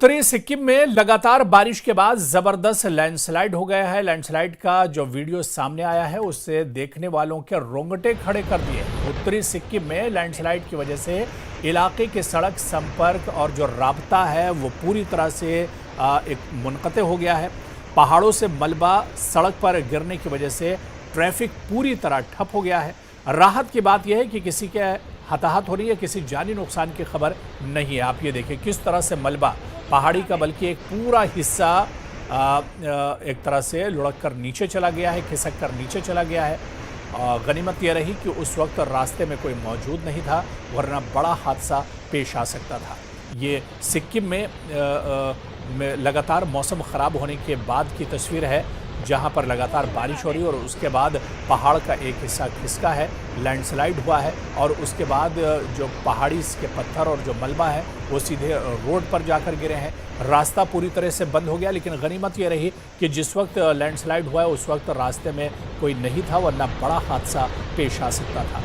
उत्तरी सिक्किम में लगातार बारिश के बाद जबरदस्त लैंडस्लाइड हो गया है। लैंडस्लाइड का जो वीडियो सामने आया है उससे देखने वालों के रोंगटे खड़े कर दिए। उत्तरी सिक्किम में लैंडस्लाइड की वजह से इलाके के सड़क संपर्क और जो राब्ता है वो पूरी तरह से एक मुनक़ते हो गया है। पहाड़ों से मलबा सड़क पर गिरने की वजह से ट्रैफिक पूरी तरह ठप हो गया है। राहत की बात यह है कि किसी के हताहत हो रही है, किसी जानी नुकसान की खबर नहीं है। आप ये देखिए किस तरह से मलबा पहाड़ी का बल्कि एक पूरा हिस्सा एक तरह से लुढ़क कर नीचे चला गया है, खिसक कर नीचे चला गया है। गनीमत यह रही कि उस वक्त रास्ते में कोई मौजूद नहीं था, वरना बड़ा हादसा पेश आ सकता था। ये सिक्किम में लगातार मौसम ख़राब होने के बाद की तस्वीर है, जहां पर लगातार बारिश हो रही है और उसके बाद पहाड़ का एक हिस्सा खिसका है, लैंडस्लाइड हुआ है और उसके बाद जो पहाड़ी के पत्थर और जो मलबा है वो सीधे रोड पर जाकर गिरे हैं। रास्ता पूरी तरह से बंद हो गया, लेकिन गनीमत ये रही कि जिस वक्त लैंडस्लाइड हुआ है उस वक्त रास्ते में कोई नहीं था, वरना बड़ा हादसा पेश आ सकता था।